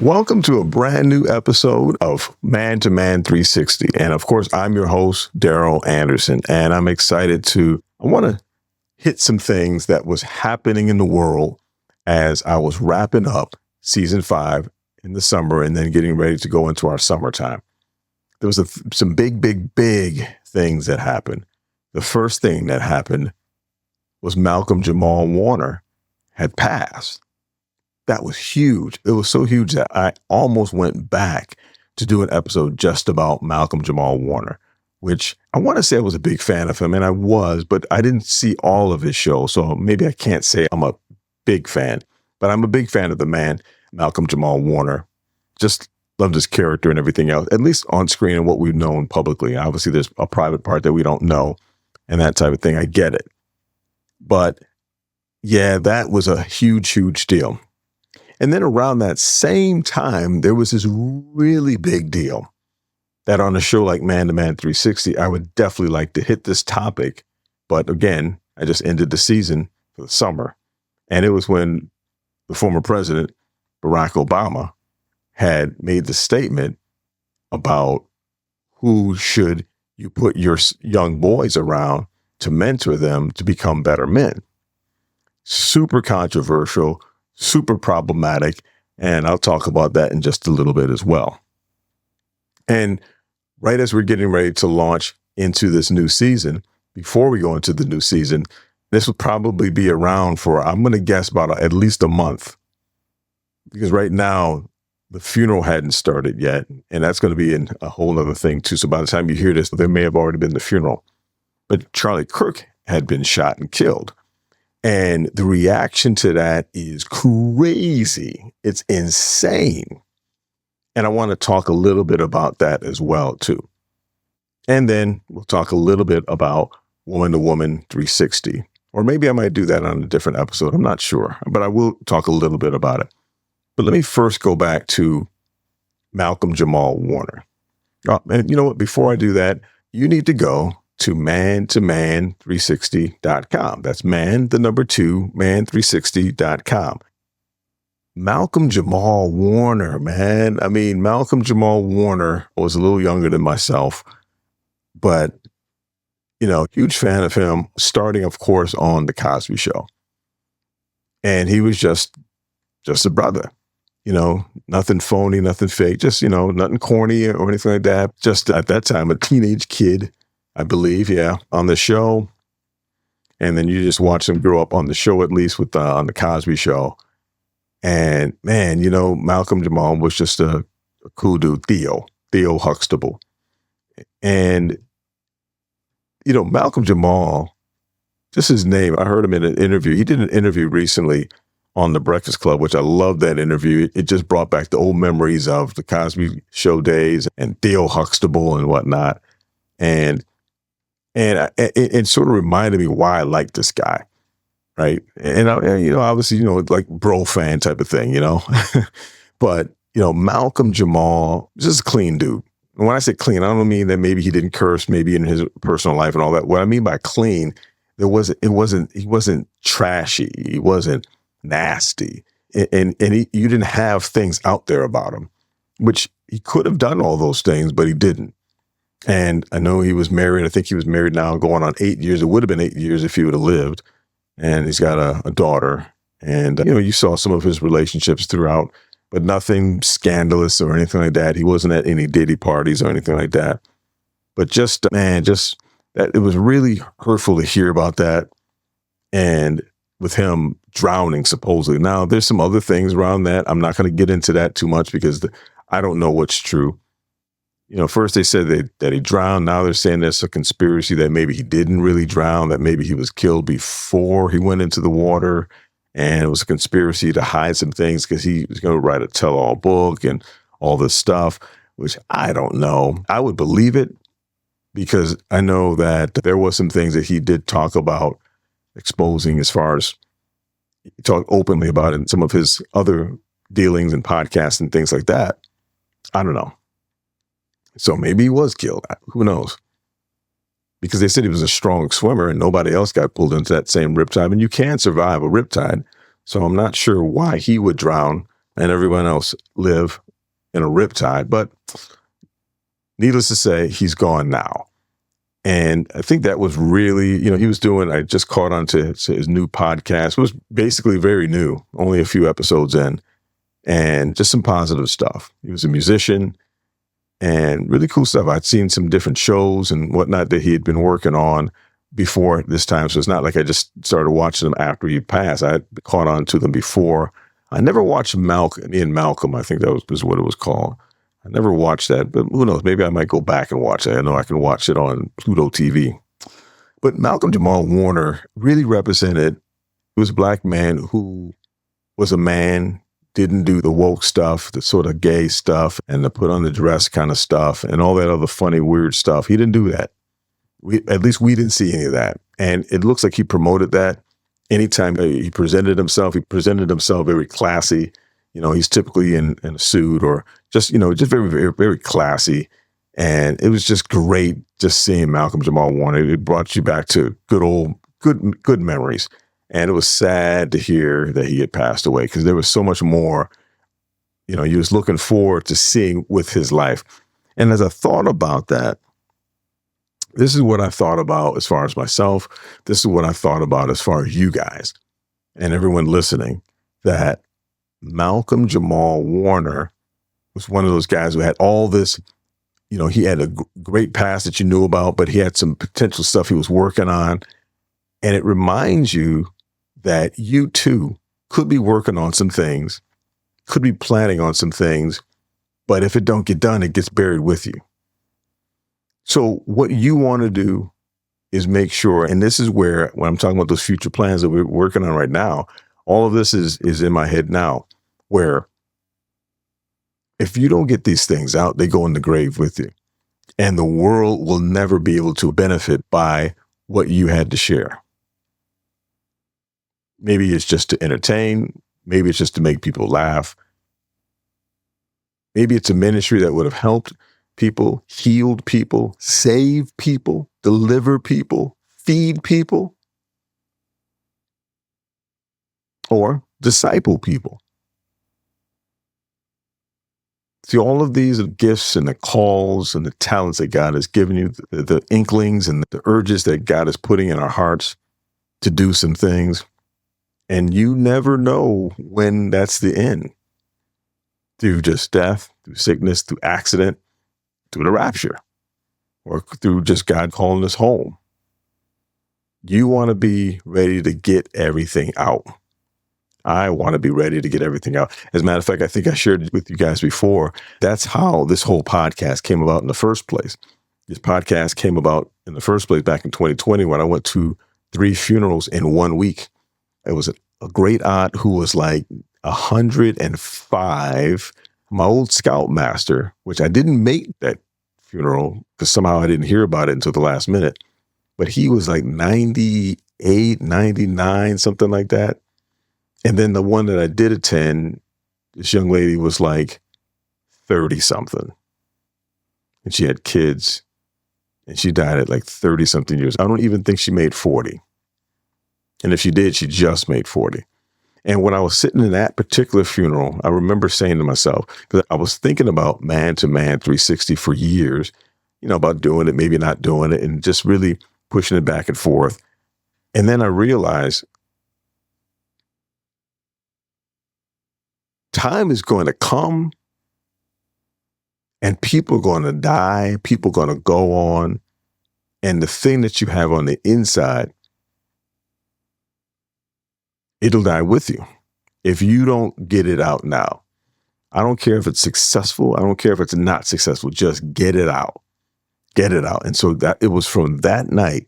Welcome to a brand new episode of Man to Man 360. And of course, I'm your host, Darryl Anderson, and I'm excited I want to hit some things that was happening in the world as I was wrapping up season 5 in the summer and then getting ready to go into our summertime. There was some big things that happened. The first thing that happened was Malcolm Jamal Warner had passed. That was huge. It was so huge that I almost went back to do an episode just about Malcolm Jamal Warner, which I want to say I was a big fan of him, and I was, but I didn't see all of his show, so maybe I can't say I'm a big fan, but I'm a big fan of the man, Malcolm Jamal Warner. Just loved his character and everything else, at least on screen and what we've known publicly. Obviously, there's a private part that we don't know and that type of thing. I get it. But yeah, that was a huge deal. And then around that same time, there was this really big deal that on a show like Man to Man 360, I would definitely like to hit this topic. But again, I just ended the season for the summer. And it was when the former president, Barack Obama, had made the statement about who should you put your young boys around to mentor them to become better men. Super controversial, super problematic, and I'll talk about that in just a little bit as well. And right as we're getting ready to launch into this new season, before we go into the new season, this will probably be around for, I'm going to guess, about at least a month. Because right now, the funeral hadn't started yet, and that's going to be a whole other thing too. So by the time you hear this, there may have already been the funeral. But Charlie Kirk had been shot and killed. And the reaction to that is crazy. It's insane. And I want to talk a little bit about that as well, too. And then we'll talk a little bit about Woman to Woman 360. Or maybe I might do that on a different episode. I'm not sure. But I will talk a little bit about it. But let me first go back to Malcolm Jamal Warner. Oh, and you know what? Before I do that, you need to go to man360.com. That's man360.com. Malcolm Jamal Warner, man. I mean, Malcolm Jamal Warner was a little younger than myself, but, huge fan of him, starting, of course, on The Cosby Show. And he was just a brother, nothing phony, nothing fake, just, nothing corny or anything like that. Just at that time, a teenage kid, I believe, on the show. And then you just watch him grow up on the show, at least on the Cosby Show. And man, Malcolm Jamal was just a cool dude, Theo Huxtable. And, Malcolm Jamal, just his name, I heard him in an interview. He did an interview recently on The Breakfast Club, which I love that interview. It just brought back the old memories of the Cosby Show days and Theo Huxtable and whatnot. And it sort of reminded me why I like this guy, right? And obviously, like bro fan type of thing, But, Malcolm Jamal is just a clean dude. And when I say clean, I don't mean that maybe he didn't curse, maybe in his personal life and all that. What I mean by clean, he wasn't trashy. He wasn't nasty. And you didn't have things out there about him, which he could have done all those things, but he didn't. And I know he was married. I think he was married now going on 8 years. It would have been 8 years if he would have lived. And he's got a daughter. And, you saw some of his relationships throughout, but nothing scandalous or anything like that. He wasn't at any Diddy parties or anything like that. But just that it was really hurtful to hear about that. And with him drowning, supposedly. Now, there's some other things around that. I'm not going to get into that too much because I don't know what's true. First they said that he drowned. Now they're saying there's a conspiracy that maybe he didn't really drown, that maybe he was killed before he went into the water. And it was a conspiracy to hide some things because he was going to write a tell-all book and all this stuff, which I don't know. I would believe it because I know that there was some things that he did talk about exposing as far as he talked openly about in some of his other dealings and podcasts and things like that. I don't know. So maybe he was killed. Who knows? Because they said he was a strong swimmer and nobody else got pulled into that same riptide. And you can survive a riptide. So I'm not sure why he would drown and everyone else live in a riptide. But needless to say, he's gone now. And I think that was really, he was doing, I just caught on to his new podcast. It was basically very new, only a few episodes in, and just some positive stuff. He was a musician and really cool stuff. I'd seen some different shows and whatnot that he had been working on before this time. So it's not like I just started watching them after he passed. I had caught on to them before. I never watched Malcom. I think that was what it was called. I never watched that, but who knows? Maybe I might go back and watch it. I know I can watch it on Pluto TV. But Malcolm Jamal Warner really represented, he was a black man who was a man, didn't do the woke stuff, the sort of gay stuff, and the put on the dress kind of stuff, and all that other funny, weird stuff. He didn't do that. At least we didn't see any of that. And it looks like he promoted that. Anytime he presented himself very classy. He's typically in a suit or just very, very, very classy. And it was just great just seeing Malcolm Jamal Warner. It brought you back to good memories. And it was sad to hear that he had passed away because there was so much more, he was looking forward to seeing with his life. And as I thought about that, this is what I thought about as far as myself. This is what I thought about as far as you guys and everyone listening, that Malcolm Jamal Warner was one of those guys who had all this, he had a great past that you knew about, but he had some potential stuff he was working on. And it reminds you that you too could be working on some things, could be planning on some things, but if it don't get done, it gets buried with you. So what you want to do is make sure, and this is where, when I'm talking about those future plans that we're working on right now, all of this is in my head now, where if you don't get these things out, they go in the grave with you. And the world will never be able to benefit by what you had to share. Maybe it's just to entertain. Maybe it's just to make people laugh. Maybe it's a ministry that would have helped people, healed people, saved people, deliver people, feed people, or disciple people. See, all of these are gifts and the calls and the talents that God has given you, the inklings and the urges that God is putting in our hearts to do some things. And you never know when that's the end. Through just death, through sickness, through accident, through the rapture, or through just God calling us home. You want to be ready to get everything out. I want to be ready to get everything out. As a matter of fact, I think I shared with you guys before, that's how this whole podcast came about in the first place. This podcast came about in the first place back in 2020 when I went to 3 funerals in 1 week. It was a great aunt who was like 105, my old scoutmaster, which I didn't make that funeral because somehow I didn't hear about it until the last minute. But he was like 98, 99, something like that. And then the one that I did attend, this young lady was like 30 something. And she had kids. And she died at like 30 something years. I don't even think she made 40. And if she did, she just made 40. And when I was sitting in that particular funeral, I remember saying to myself, because I was thinking about man to man 360 for years, about doing it, maybe not doing it, and just really pushing it back and forth. And then I realized time is going to come and people are going to die. People are going to go on. And the thing that you have on the inside, it'll die with you if you don't get it out now. I don't care if it's successful. I don't care if it's not successful. Just get it out. Get it out. And so that it was from that night,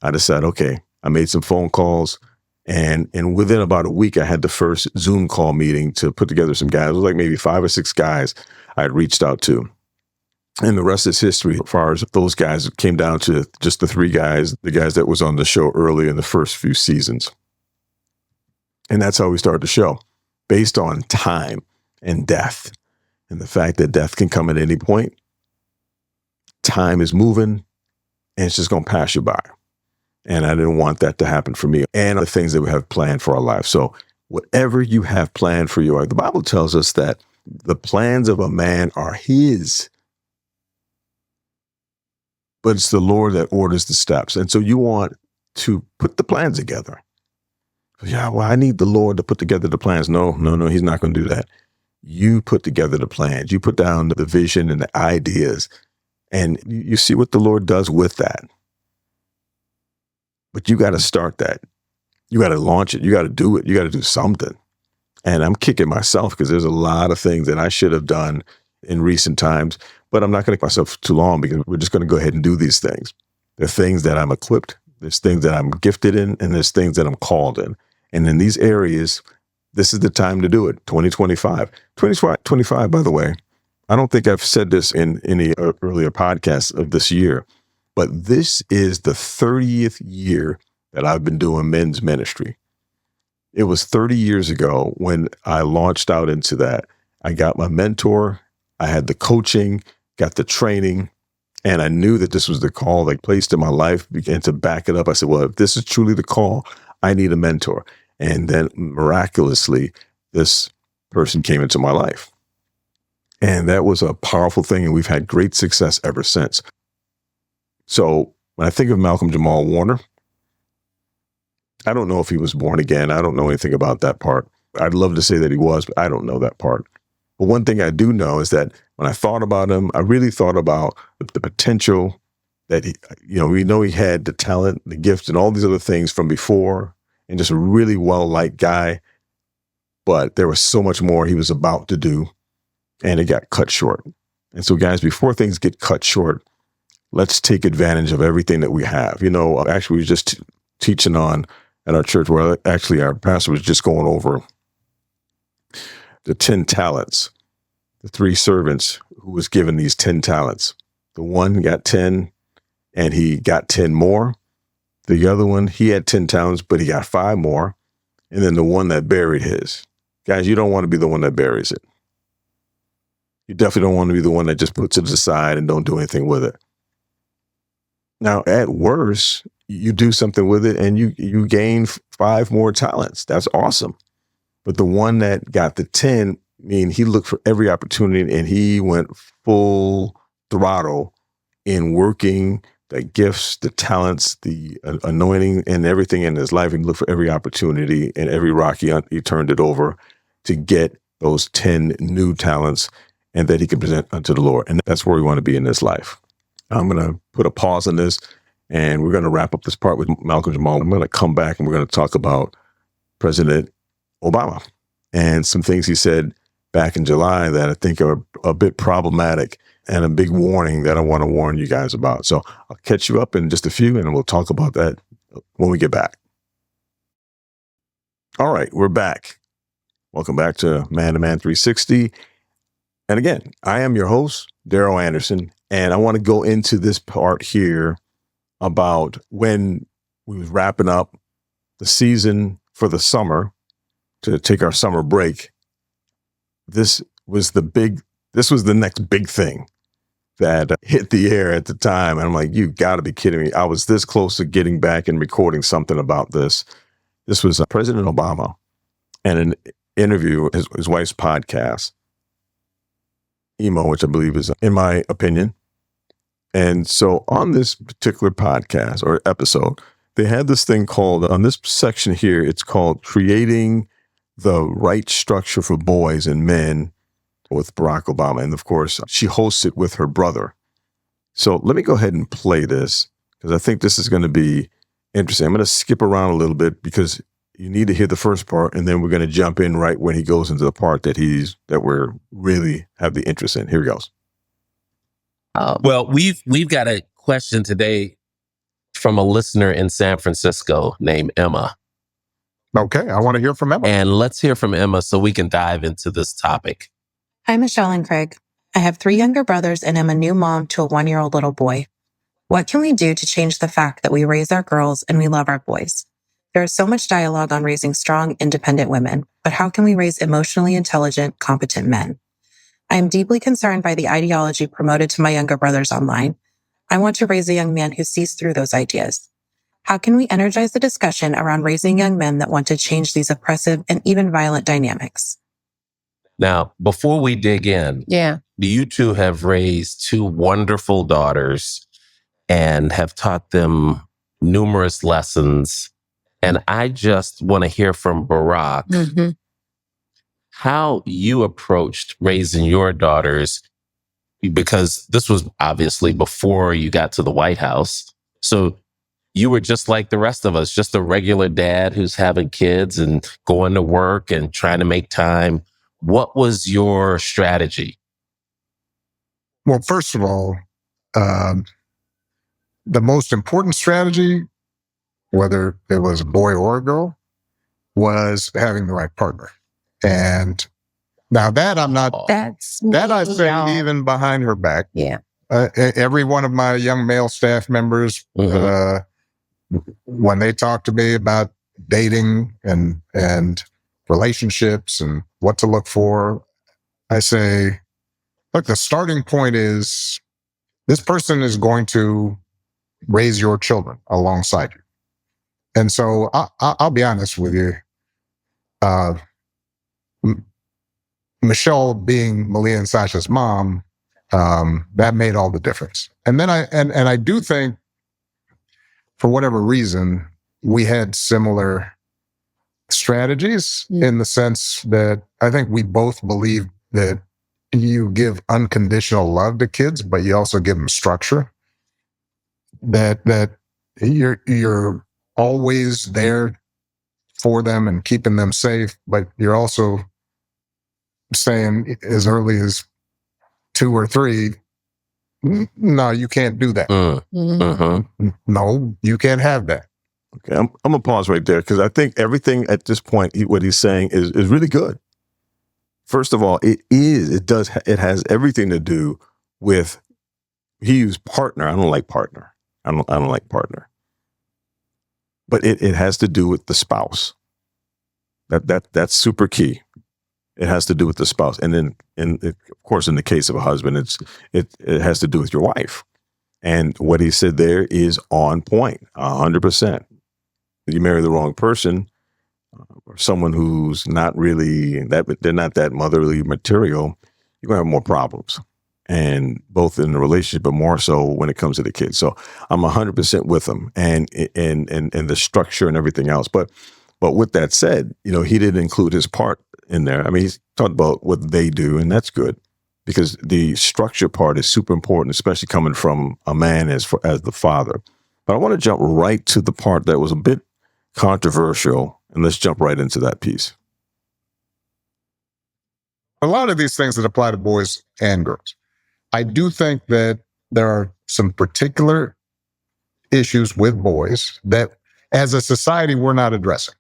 I decided, okay, I made some phone calls. And within about a week, I had the first Zoom call meeting to put together some guys. It was like maybe 5 or 6 guys I had reached out to. And the rest is history as far as those guys. It came down to just the 3 guys, the guys that was on the show early in the first few seasons. And that's how we started the show, based on time and death and the fact that death can come at any point. Time is moving and it's just going to pass you by. And I didn't want that to happen for me and the things that we have planned for our lives. So whatever you have planned for your life. The Bible tells us that the plans of a man are his, but it's the Lord that orders the steps. And so you want to put the plans together. Yeah, well, I need the Lord to put together the plans. No, he's not going to do that. You put together the plans. You put down the vision and the ideas, and you see what the Lord does with that. But you got to start that. You got to launch it. You got to do it. You got to do something. And I'm kicking myself because there's a lot of things that I should have done in recent times, but I'm not going to make myself too long because we're just going to go ahead and do these things. There are things that I'm equipped. There's things that I'm gifted in, and there's things that I'm called in. And in these areas, this is the time to do it. 2025. 2025, by the way, I don't think I've said this in any earlier podcasts of this year, but this is the 30th year that I've been doing men's ministry. It was 30 years ago when I launched out into that. I got my mentor, I had the coaching, got the training, and I knew that this was the call that placed in my life, began to back it up. I said, well, if this is truly the call, I need a mentor. And then miraculously, this person came into my life. And that was a powerful thing, and we've had great success ever since. So when I think of Malcolm Jamal Warner, I don't know if he was born again. I don't know anything about that part. I'd love to say that he was, but I don't know that part. But one thing I do know is that when I thought about him, I really thought about the potential that we know he had the talent, the gift, and all these other things from before, and just a really well-liked guy. But there was so much more he was about to do, and it got cut short. And so, guys, before things get cut short, let's take advantage of everything that we have. Actually, we were just teaching on at our church, where actually our pastor was just going over the 10 talents, the 3 servants who was given these 10 talents. The one got 10 and he got 10 more. The other one, he had 10 talents, but he got 5 more. And then the one that buried his. Guys, you don't want to be the one that buries it. You definitely don't want to be the one that just puts it aside and don't do anything with it. Now, at worst, you do something with it and you gain 5 more talents. That's awesome. But the one that got the 10, he looked for every opportunity and he went full throttle in working the gifts, the talents, the anointing, and everything in his life. He looked for every opportunity, and every rock he turned it over to get those 10 new talents and that he can present unto the Lord. And that's where we want to be in this life. I'm going to put a pause on this, and we're going to wrap up this part with Malcolm Jamal. I'm going to come back and we're going to talk about President Obama and some things he said back in July that I think are a bit problematic and a big warning that I want to warn you guys about. So I'll catch you up in just a few, and we'll talk about that when we get back. All right, we're back. Welcome back to Man to Man 360. And again, I am your host, Darryl Anderson, and I want to go into this part here about when we was wrapping up the season for the summer to take our summer break. This was the next big thing that hit the air at the time. And I'm like, you got to be kidding me. I was this close to getting back and recording something about this. This was President Obama and an interview, his wife's podcast, Emo, which I believe is, in my opinion. And so on this particular podcast or episode, they had this thing called, on this section here, it's called Creating the Right Structure for Boys and Men with Barack Obama. And of course, she hosts it with her brother. So let me go ahead and play this because I think this is going to be interesting. I'm going to skip around a little bit because you need to hear the first part, and then we're going to jump in right when he goes into the part that we're really have the interest in. Here he goes. Well, we've got a question today from a listener in San Francisco named Emma. Okay, I want to hear from Emma. And let's hear from Emma so we can dive into this topic. Hi, Michelle and Craig. I have 3 younger brothers and am a new mom to a 1-year-old little boy. What can we do to change the fact that we raise our girls and we love our boys? There is so much dialogue on raising strong, independent women, but how can we raise emotionally intelligent, competent men? I am deeply concerned by the ideology promoted to my younger brothers online. I want to raise a young man who sees through those ideas. How can we energize the discussion around raising young men that want to change these oppressive and even violent dynamics? Now, before we dig in, you two have raised two wonderful daughters and have taught them numerous lessons. And I just want to hear from Barack how you approached raising your daughters, because this was obviously before you got to the White House. So you were just like the rest of us, just a regular dad who's having kids and going to work and trying to make time. What was your strategy? Well, first of all, the most important strategy, whether it was a boy or a girl, was having the right partner. And now that I'm not, that I say even behind her back. Every one of my young male staff members, when they talk to me about dating and relationships and what to look for, I say, look, the starting point is this person is going to raise your children alongside you. And so I'll be honest with you. Michelle being Malia and Sasha's mom, that made all the difference. And then I do think, for whatever reason, we had similar strategies in the sense that I think we both believe that you give unconditional love to kids, but you also give them structure. That you're always there for them and keeping them safe, but you're also saying as early as 2 or 3, no, you can't do that. No, you can't have that. Okay, I'm gonna pause right there because I think everything at this point, what he's saying is really good. First of all, it has everything to do with, he used partner. I don't like partner. I don't like partner. But it has to do with the spouse. That's super key. It has to do with the spouse, and then, of course, in the case of a husband, it has to do with your wife. And what he said there is on point, 100%. You marry the wrong person, or someone who's not really they're not that motherly material, you're gonna have more problems, and both in the relationship, but more so when it comes to the kids. So I'm 100% with him, and the structure and everything else. But with that said, he didn't include his part in there. I mean, he's talked about what they do, and that's good because the structure part is super important, especially coming from a man as the father. But I want to jump right to the part that was a bit controversial, and let's jump right into that piece. A lot of these things that apply to boys and girls. I do think that there are some particular issues with boys that as a society we're not addressing.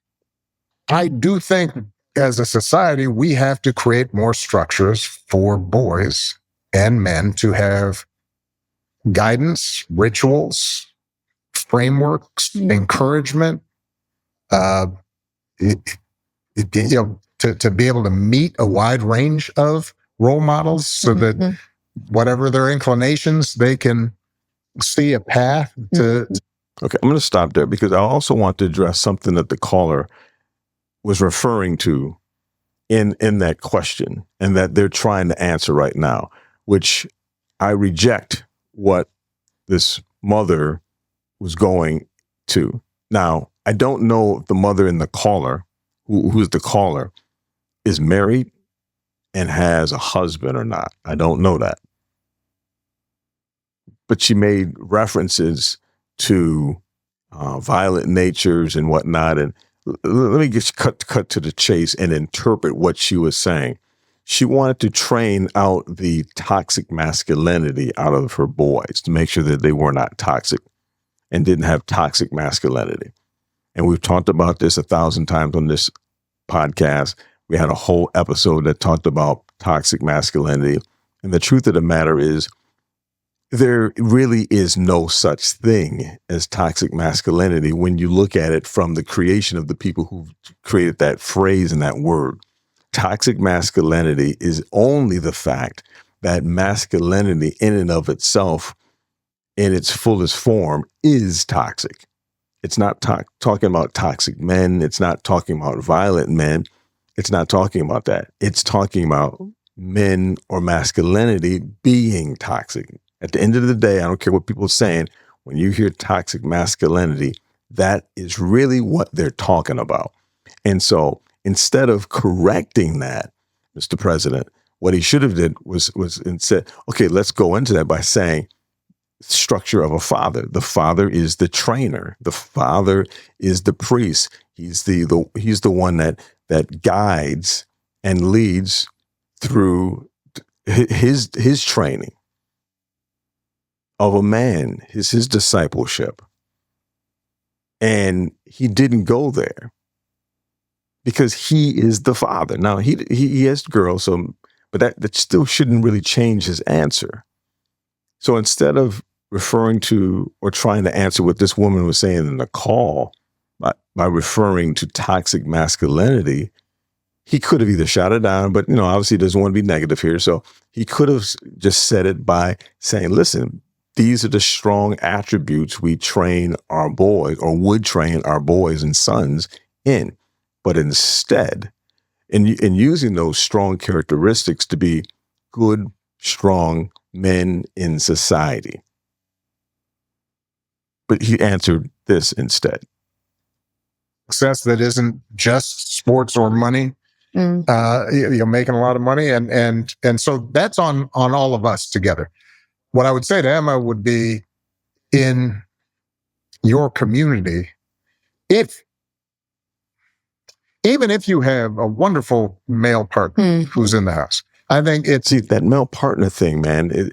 I do think as a society we have to create more structures for boys and men to have guidance, rituals, frameworks, encouragement, to be able to meet a wide range of role models so that whatever their inclinations, they can see a path to. Okay, I'm going to stop there because I also want to address something that the caller was referring to in that question, and that they're trying to answer right now, which I reject what this mother was going to. Now, I don't know if the mother in the caller, who's the caller, is married and has a husband or not. I don't know that. But she made references to violent natures and whatnot. And let me just cut to the chase and interpret what she was saying. She wanted to train out the toxic masculinity out of her boys to make sure that they were not toxic and didn't have toxic masculinity. And we've talked about this 1,000 times on this podcast. We had a whole episode that talked about toxic masculinity. And the truth of the matter is, there really is no such thing as toxic masculinity when you look at it from the creation of the people who created that phrase and that word. Toxic masculinity is only the fact that masculinity in and of itself, in its fullest form, is toxic. It's not talking about toxic men. It's not talking about violent men. It's not talking about that. It's talking about men or masculinity being toxic. At the end of the day, I don't care what people are saying. When you hear toxic masculinity, that is really what they're talking about. And so instead of correcting that, Mr. President, what he should have did was said, okay, let's go into that by saying structure of a father. The father is the trainer. The father is the priest. He's the one that guides and leads through his training of a man, his discipleship. And he didn't go there because he is the father. Now he has girls, but that still shouldn't really change his answer. So instead of referring to or trying to answer what this woman was saying in the call by referring to toxic masculinity, he could have either shot it down, but obviously he doesn't want to be negative here. So he could have just said it by saying, listen, these are the strong attributes we train our boys or would train our boys and sons in. But instead, in using those strong characteristics to be good, strong men in society. But he answered this instead. Success that isn't just sports or money. You're making a lot of money. And so that's on all of us together. What I would say to Emma would be, in your community, even if you have a wonderful male partner who's in the house, I think see that male partner thing, man.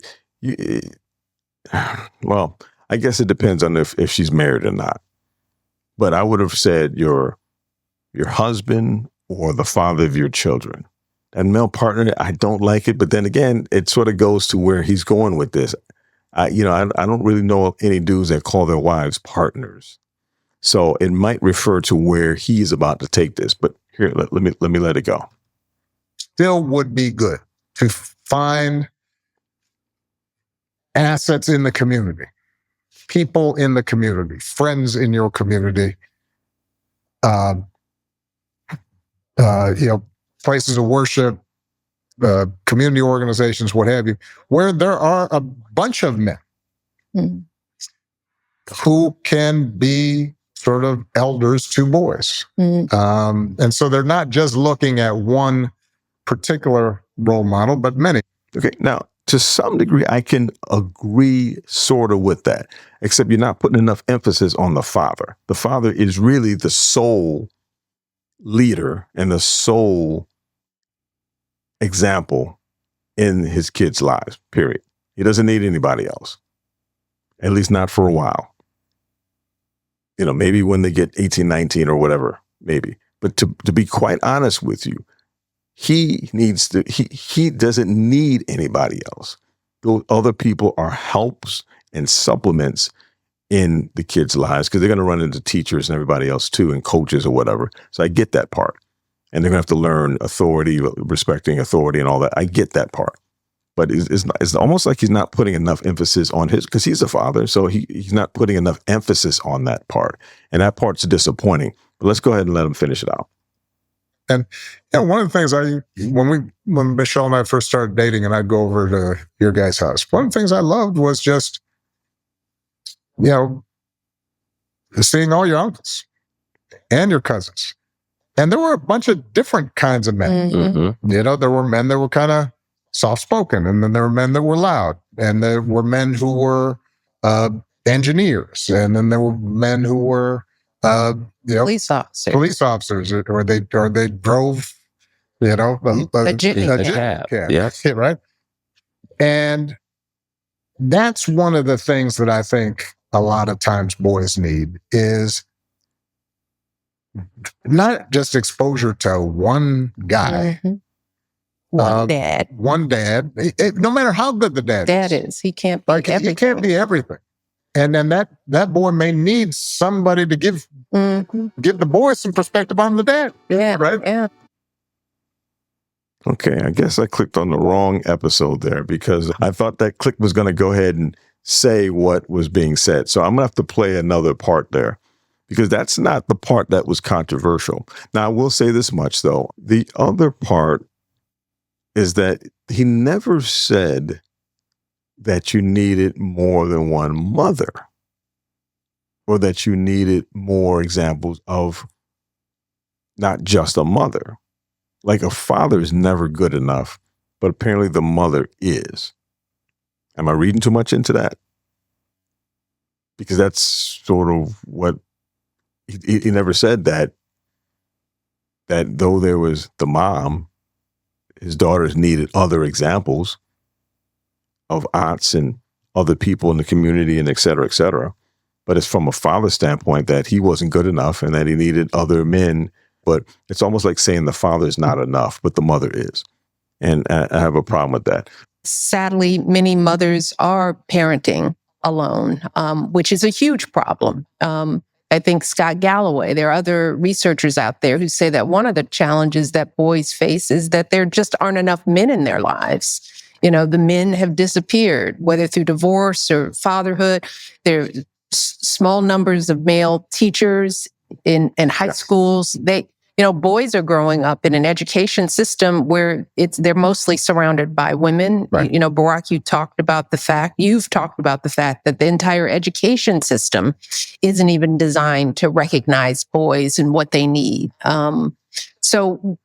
Well, I guess it depends on if she's married or not. But I would have said your husband or the father of your children. And male partner, I don't like it. But then again, it sort of goes to where he's going with this. I don't really know any dudes that call their wives partners. So it might refer to where he's about to take this. But here, let me let it go. Still would be good to find assets in the community, people in the community, friends in your community, places of worship, community organizations, what have you, where there are a bunch of men who can be sort of elders to boys. And so they're not just looking at one particular role model, but many. Okay, now, to some degree, I can agree sort of with that, except you're not putting enough emphasis on the father. The father is really the sole leader and the sole example in his kids' lives, period. He doesn't need anybody else, at least not for a while. Maybe when they get 18, 19 or whatever, maybe. But to be quite honest with you, he doesn't need anybody else. Those other people are helps and supplements in the kids' lives because they're going to run into teachers and everybody else too, and coaches or whatever. So I get that part. And they're going to have to learn authority, respecting authority and all that. I get that part. But it's almost like he's not putting enough emphasis on because he's a father, so he's not putting enough emphasis on that part. And that part's disappointing. But let's go ahead and let him finish it out. And one of the things when Michelle and I first started dating and I'd go over to your guys' house, one of the things I loved was just, seeing all your uncles and your cousins. And there were a bunch of different kinds of men. There were men that were kind of soft-spoken, and then there were men that were loud, and there were men who were engineers, and then there were men who were police officers, or they drove a cab. Yes, right. And that's one of the things that I think a lot of times boys need is not just exposure to one guy. One dad. No matter how good the dad is. He can't be everything. He can't be everything. And then that boy may need somebody to give the boy some perspective on the dad. Yeah. Right? Yeah. Okay, I guess I clicked on the wrong episode there because I thought that click was going to go ahead and say what was being said. So I'm going to have to play another part there. because that's not the part that was controversial. Now, I will say this much, though. The other part is that he never said that you needed more than one mother, or that you needed more examples of not just a mother. Like, a father is never good enough, but apparently the mother is. Am I reading too much into that? Because that's sort of what he never said, that though there was the mom, his daughters needed other examples of aunts and other people in the community, and et cetera, et cetera. But it's from a father's standpoint that he wasn't good enough and that he needed other men. But it's almost like saying the father is not enough, but the mother is. And I have a problem with that. Sadly, many mothers are parenting alone, which is a huge problem. I think Scott Galloway, there are other researchers out there who say that one of the challenges that boys face is that there just aren't enough men in their lives. You know, the men have disappeared, whether through divorce or fatherhood. There are small numbers of male teachers in high schools. Boys are growing up in an education system where they're mostly surrounded by women. Right. Barack, you've talked about the fact that the entire education system isn't even designed to recognize boys and what they need. So,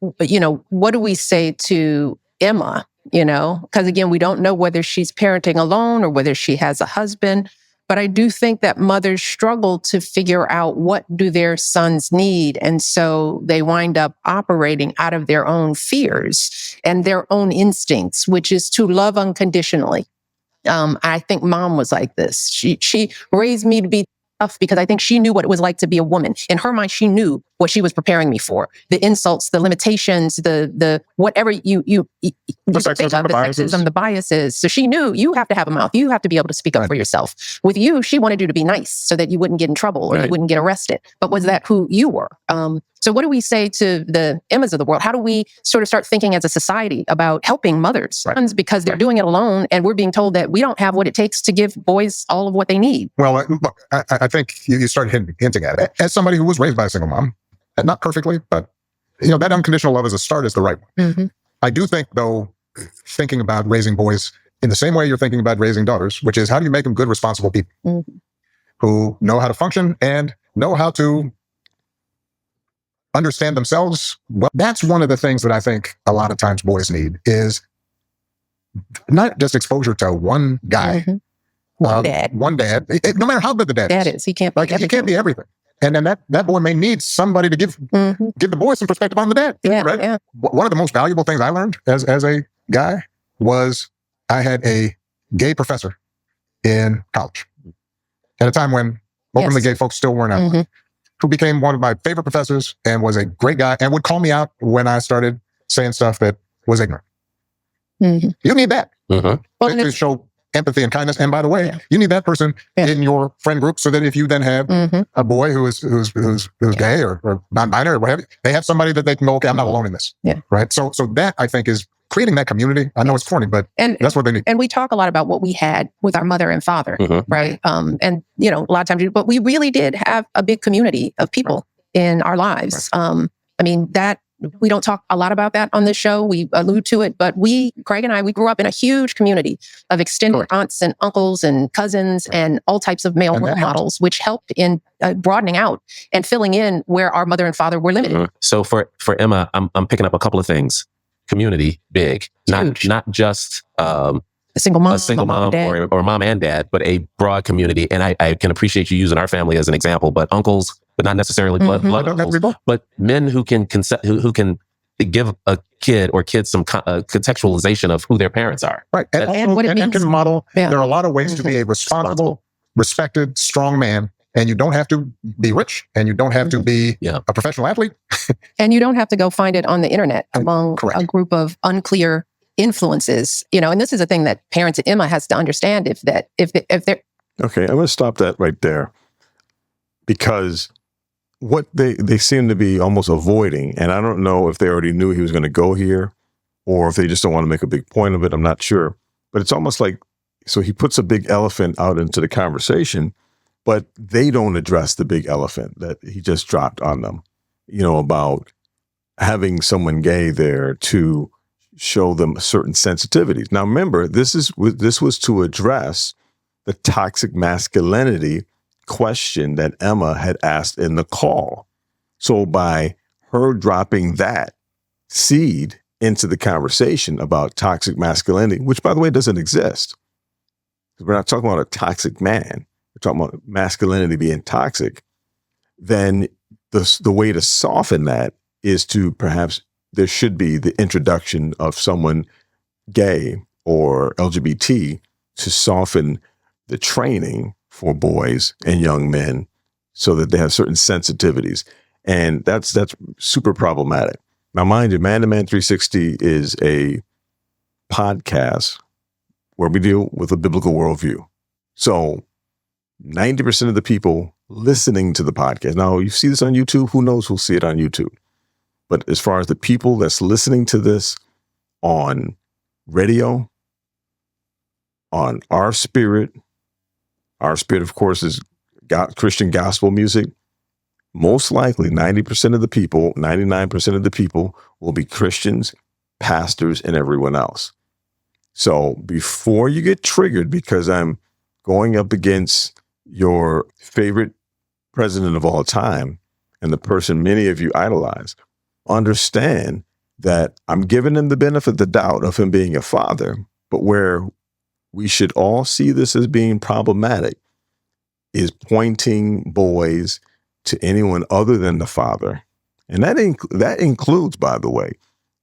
what do we say to Emma? Because again, we don't know whether she's parenting alone or whether she has a husband. But I do think that mothers struggle to figure out what do their sons need. And so they wind up operating out of their own fears and their own instincts, which is to love unconditionally. I think mom was like this. She raised me to be tough because I think she knew what it was like to be a woman. In her mind, she knew what she was preparing me for. The insults, the limitations, the whatever you sexism, the biases. So she knew you have to have a mouth. You have to be able to speak up for yourself. With you, she wanted you to be nice so that you wouldn't get in trouble or you wouldn't get arrested. But was that who you were? So what do we say to the Emmas of the world? How do we sort of start thinking as a society about helping mothers? Because they're doing it alone and we're being told that we don't have what it takes to give boys all of what they need. Well, look, I think you started hinting at it. As somebody who was raised by a single mom, and not perfectly, but that unconditional love as a start is the right one. Mm-hmm. I do think, though, thinking about raising boys in the same way you're thinking about raising daughters, which is how do you make them good, responsible people who know how to function and know how to understand themselves? Well, that's one of the things that I think a lot of times boys need is not just exposure to one guy, one dad. No matter how good the dad is, he can't be everything. He can't be everything. And then that boy may need somebody to give the boy some perspective on the dad. Right? Yeah. One of the most valuable things I learned as a guy was I had a gay professor in college at a time when openly gay folks still weren't out, who became one of my favorite professors and was a great guy and would call me out when I started saying stuff that was ignorant. You need that to show empathy and kindness. And by the way, you need that person in your friend group so that if you then have a boy who's gay or non-binary or whatever, they have somebody that they can go, okay, I'm not alone in this. Yeah. Right. So that I think is creating that community. I know it's corny, but that's what they need. And we talk a lot about what we had with our mother and father, right? And a lot of times, but we really did have a big community of people in our lives. I mean, that we don't talk a lot about that on this show. We allude to it, but Craig and I, we grew up in a huge community of extended aunts and uncles and cousins and all types of male role models, which helped in broadening out and filling in where our mother and father were limited. So for Emma, I'm picking up a couple of things. Community, big, not just a single mom or mom and dad, but a broad community. And I can appreciate you using our family as an example, but uncles, but not necessarily blood uncles, but men who can who can give a kid or kids some contextualization of who their parents are. Right. And what it means. Can model. Yeah. There are a lot of ways to be a responsible, respected, strong man. And you don't have to be rich and you don't have to be a professional athlete. And you don't have to go find it on the internet among a group of unclear influences, and this is a thing that parents at Emma has to understand if they're... Okay, I'm going to stop that right there because what they seem to be almost avoiding, and I don't know if they already knew he was going to go here or if they just don't want to make a big point of it, I'm not sure. But it's almost like, so he puts a big elephant out into the conversation, but they don't address the big elephant that he just dropped on them, about having someone gay there to show them certain sensitivities. Now, remember, this was to address the toxic masculinity question that Emma had asked in the call. So by her dropping that seed into the conversation about toxic masculinity, which, by the way, doesn't exist. We're not talking about a toxic man. We're talking about masculinity being toxic. Then the way to soften that is to perhaps there should be the introduction of someone gay or LGBT to soften the training for boys and young men so that they have certain sensitivities. And that's super problematic. Now, mind you, Man to Man 360 is a podcast where we deal with a biblical worldview. So 90% of the people listening to the podcast, now you see this on YouTube, who knows who'll see it on YouTube. But as far as the people that's listening to this on radio, on Our Spirit, of course, is Christian gospel music. Most likely 90% of the people, 99% of the people will be Christians, pastors, and everyone else. So before you get triggered because I'm going up against your favorite president of all time and the person many of you idolize, understand that I'm giving him the benefit of the doubt of him being a father, but where we should all see this as being problematic is pointing boys to anyone other than the father. And that includes, by the way,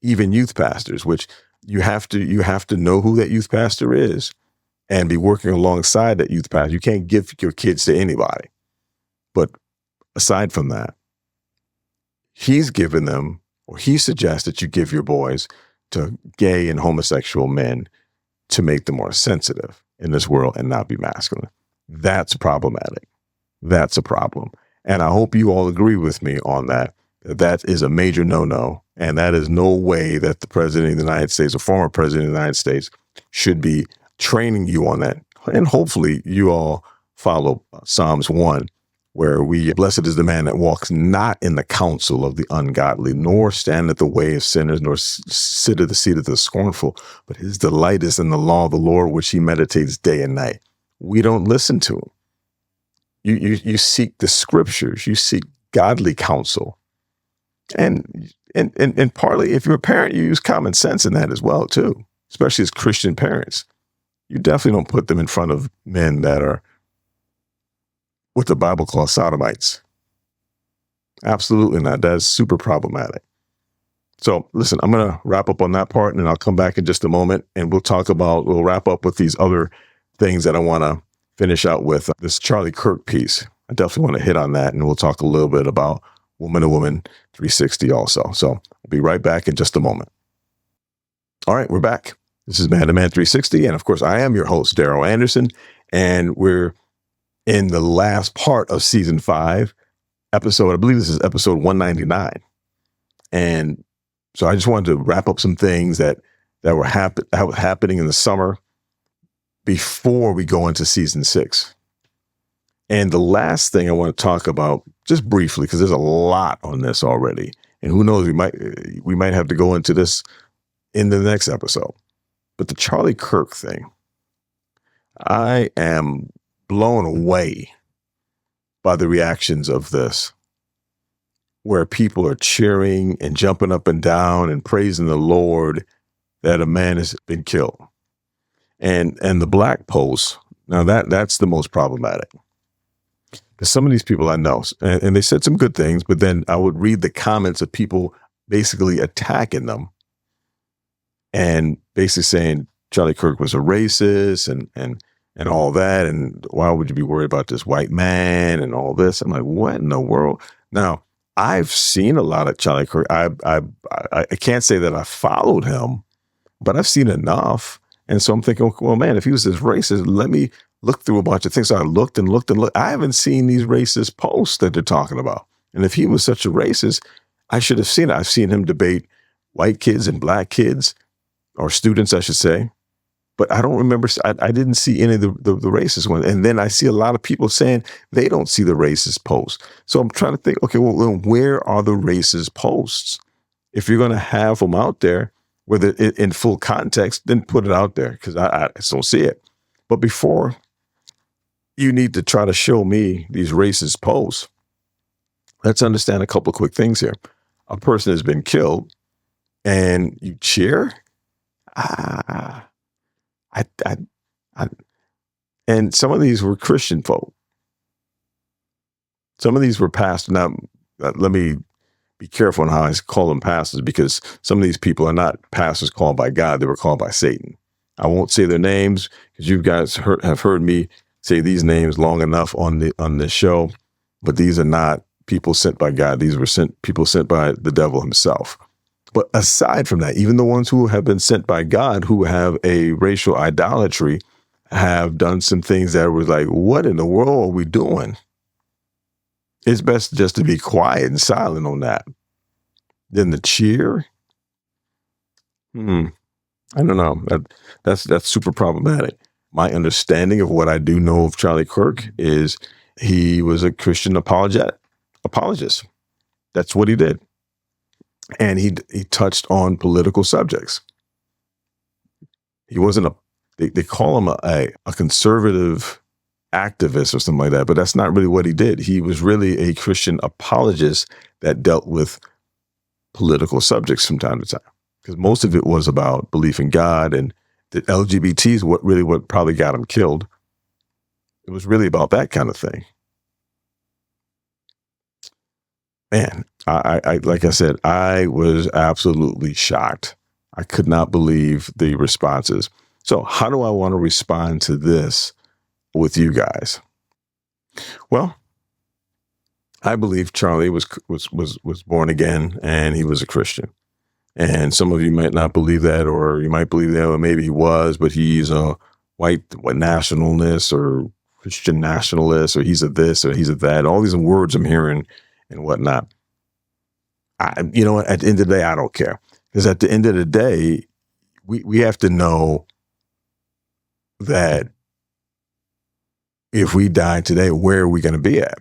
even youth pastors, which you have to know who that youth pastor is and be working alongside that youth pastor. You can't give your kids to anybody. But aside from that, he's given them, or he suggests that you give your boys to gay and homosexual men to make them more sensitive in this world and not be masculine. That's problematic. That's a problem. And I hope you all agree with me on that. That is a major no-no. And that is no way that the president of the United States, or former president of the United States, should be training you on that. And hopefully you all follow Psalms 1, where blessed is the man that walks not in the counsel of the ungodly, nor stand at the way of sinners, nor sit at the seat of the scornful, but his delight is in the law of the Lord, which he meditates day and night. We don't listen to him. You seek the scriptures, you seek godly counsel. And partly, if you're a parent, you use common sense in that as well, too, especially as Christian parents. You definitely don't put them in front of men that are what the Bible calls sodomites. Absolutely not. That is super problematic. So listen, I'm going to wrap up on that part, and I'll come back in just a moment, and we'll wrap up with these other things that I want to finish out with. This Charlie Kirk piece, I definitely want to hit on that, and we'll talk a little bit about Woman to Woman 360 also. So I'll be right back in just a moment. All right, we're back. This is Man to Man 360, and of course, I am your host, Darryl Anderson, and we're in the last part of season 5 episode. I believe this is episode 199. And so I just wanted to wrap up some things that were happening in the summer before we go into season 6. And the last thing I want to talk about, just briefly, because there's a lot on this already, and who knows, we might have to go into this in the next episode. But the Charlie Kirk thing, I am blown away by the reactions of this, where people are cheering and jumping up and down and praising the Lord that a man has been killed. And the black posts, now that's the most problematic. Because some of these people I know, and they said some good things, but then I would read the comments of people basically attacking them and basically saying Charlie Kirk was a racist and all that, and why would you be worried about this white man and all this? I'm like, what in the world? Now, I've seen a lot of Charlie Kirk. I can't say that I followed him, but I've seen enough. And so I'm thinking, well, man, if he was this racist, let me look through a bunch of things. So I looked and looked and looked. I haven't seen these racist posts that they're talking about. And if he was such a racist, I should have seen it. I've seen him debate white kids and black kids, or students, I should say. but I don't remember. I didn't see any of the racist ones. And then I see a lot of people saying they don't see the racist posts. So I'm trying to think, okay, well, then where are the racist posts? If you're going to have them out there, whether in full context, then put it out there, because I just don't see it. But before you need to try to show me these racist posts, let's understand a couple of quick things here. A person has been killed and you cheer? And some of these were Christian folk. Some of these were pastors. Now, let me be careful on how I call them pastors, because some of these people are not pastors called by God. They were called by Satan. I won't say their names, because you guys have heard me say these names long enough on this show, but these are not people sent by God. These were people sent by the devil himself. But aside from that, even the ones who have been sent by God, who have a racial idolatry, have done some things that was like, what in the world are we doing? It's best just to be quiet and silent on that. Then the cheer? I don't know. That's super problematic. My understanding of what I do know of Charlie Kirk is he was a Christian apologist. That's what he did. And he touched on political subjects. He wasn't they call him a conservative activist or something like that, but that's not really what he did. He was really a Christian apologist that dealt with political subjects from time to time, because most of it was about belief in God, and the LGBT is what probably got him killed. It was really about that kind of thing. Man, I like I said, I was absolutely shocked. I could not believe the responses. So how do I want to respond to this with you guys? Well, I believe Charlie was born again, and he was a Christian. And some of you might not believe that, or you might believe that, or maybe he was, but he's a white nationalist or Christian nationalist, or he's a this or he's a that. All these words I'm hearing and whatnot. At the end of the day, I don't care, because at the end of the day, we have to know that if we die today, where are we going to be at?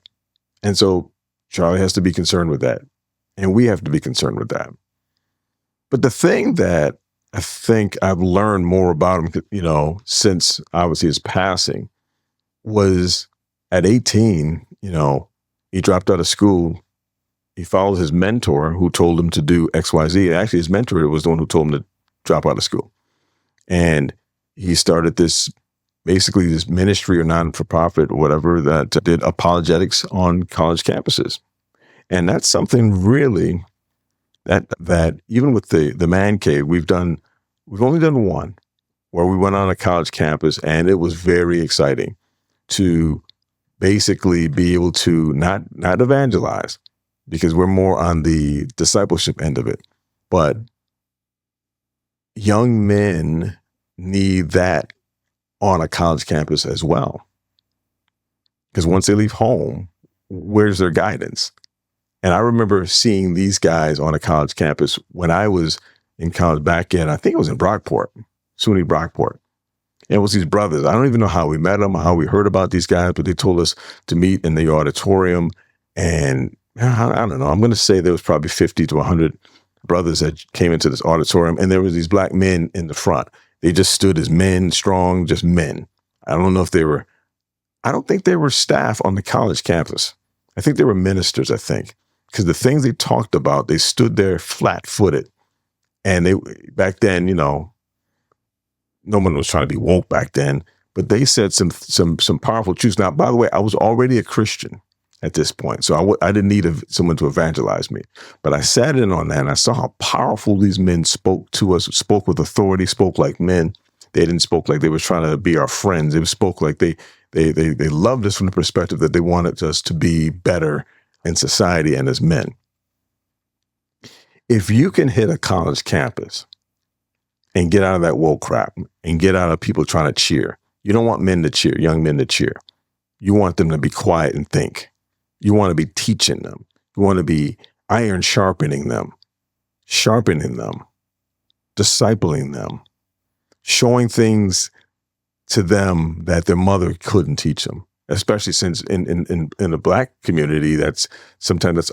And so Charlie has to be concerned with that, and we have to be concerned with that. But the thing that I think I've learned more about him, since obviously his passing, was at 18, he dropped out of school. He followed his mentor, who told him to do X, Y, Z. Actually, his mentor was the one who told him to drop out of school. And he started this ministry or non-for-profit or whatever that did apologetics on college campuses. And that's something really that even with the man cave, we've only done one, where we went on a college campus, and it was very exciting to basically be able to not evangelize, because we're more on the discipleship end of it, but young men need that on a college campus as well. Because once they leave home, where's their guidance? And I remember seeing these guys on a college campus when I was in college back in, I think it was in Brockport, SUNY Brockport. And it was these brothers. I don't even know how we met them or how we heard about these guys, but they told us to meet in the auditorium. And I don't know, I'm going to say there was probably 50 to 100 brothers that came into this auditorium, and there was these black men in the front. They just stood as men, strong, just men. I don't think they were staff on the college campus. I think they were ministers, because the things they talked about, they stood there flat-footed. And back then, no one was trying to be woke back then, but they said some powerful truths. Now, by the way, I was already a Christian at this point, so I didn't need someone to evangelize me. But I sat in on that, and I saw how powerful these men spoke to us, spoke with authority, spoke like men. They didn't spoke like they were trying to be our friends. They spoke like they loved us from the perspective that they wanted us to be better in society and as men. If you can hit a college campus and get out of that woke crap and get out of people trying to cheer, you don't want men to cheer, young men to cheer. You want them to be quiet and think. You want to be teaching them. You want to be iron sharpening them, discipling them, showing things to them that their mother couldn't teach them, especially since in the Black community, that's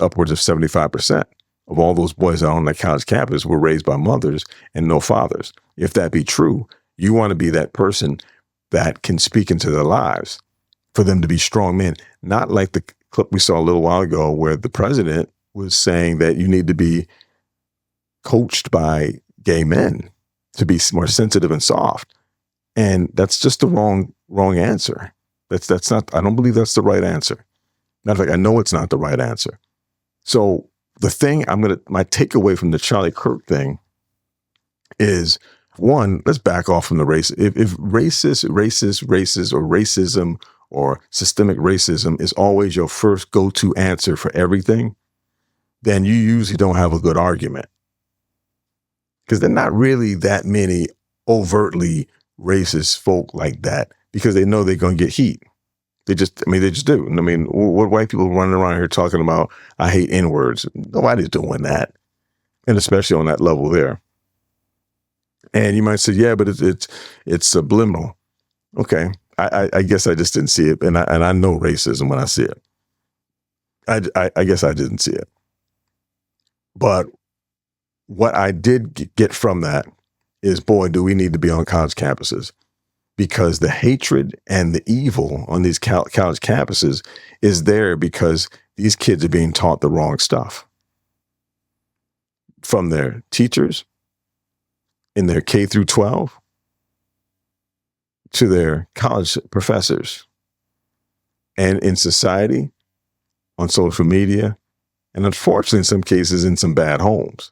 upwards of 75% of all those boys out on the college campus were raised by mothers and no fathers. If that be true, you want to be that person that can speak into their lives for them to be strong men, not like the clip we saw a little while ago where the president was saying that you need to be coached by gay men to be more sensitive and soft. And that's just the wrong answer. That's not, I don't believe that's the right answer. Matter of fact, I know it's not the right answer. So the thing my takeaway from the Charlie Kirk thing is, one, let's back off from the race. If racist or racism or systemic racism is always your first go-to answer for everything, then you usually don't have a good argument. Because they're not really that many overtly racist folk like that, because they know they're going to get heat. They just do. I mean, what white people running around here talking about, I hate N-words. Nobody's doing that. And especially on that level there. And you might say, yeah, but it's subliminal. Okay. I guess I just didn't see it. And I know racism when I see it. I guess I didn't see it. But what I did get from that is, boy, do we need to be on college campuses, because the hatred and the evil on these college campuses is there because these kids are being taught the wrong stuff from their teachers in their K through 12 to their college professors, and in society, on social media, and unfortunately in some cases in some bad homes.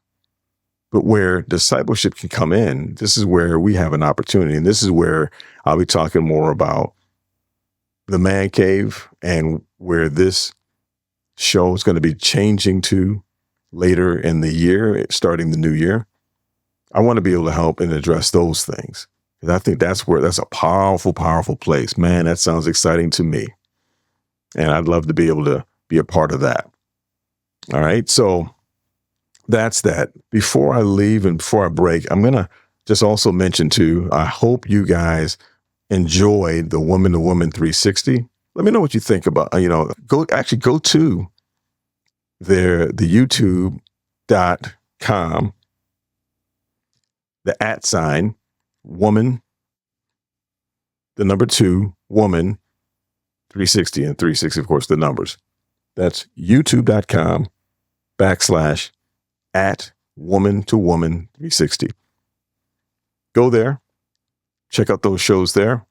But where discipleship can come in, this is where we have an opportunity. And this is where I'll be talking more about the man cave and where this show is going to be changing to later in the year, starting the new year. I want to be able to help and address those things. Because I think that's a powerful, powerful place. Man, that sounds exciting to me. And I'd love to be able to be a part of that. All right. So that's that. Before I leave and before I break, I'm going to just also mention too, I hope you guys enjoyed the Woman to Woman 360. Let me know what you think about, go to the youtube.com, the @ woman, the number 2, woman 360, and 360, of course, the numbers. That's youtube.com/ @woman to woman 360. Go there, check out those shows there.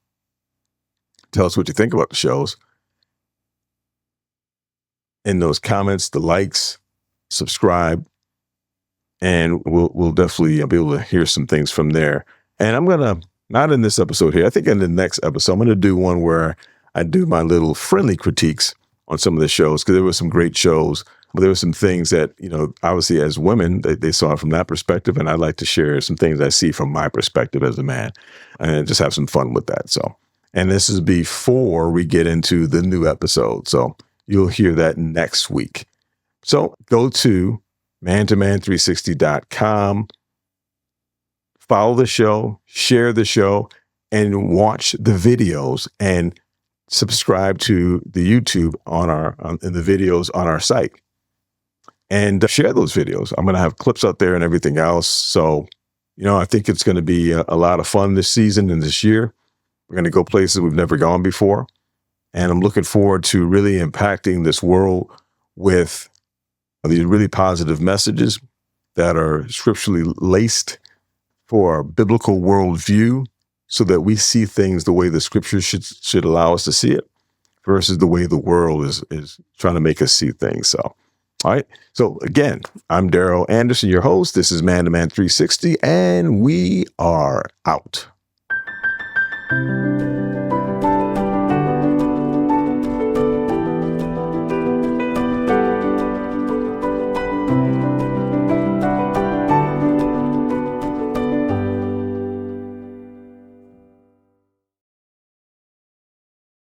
Tell us what you think about the shows. In those comments, the likes, subscribe, and we'll definitely be able to hear some things from there. And I'm gonna, not in this episode here, I think in the next episode, I'm gonna do one where I do my little friendly critiques on some of the shows, because there were some great shows. But there were some things that, obviously as women, they saw it from that perspective. And I'd like to share some things I see from my perspective as a man and just have some fun with that. So, and this is before we get into the new episode. So you'll hear that next week. So go to mantoman360.com, follow the show, share the show, and watch the videos, and subscribe to the YouTube the videos on our site. And share those videos. I'm going to have clips out there and everything else. So, I think it's going to be a lot of fun this season and this year. We're going to go places we've never gone before. And I'm looking forward to really impacting this world with these really positive messages that are scripturally laced for a biblical worldview, so that we see things the way the scriptures should allow us to see it, versus the way the world is trying to make us see things. So, all right. So again, I'm Darryl Anderson, your host. This is Man to Man 360, and we are out.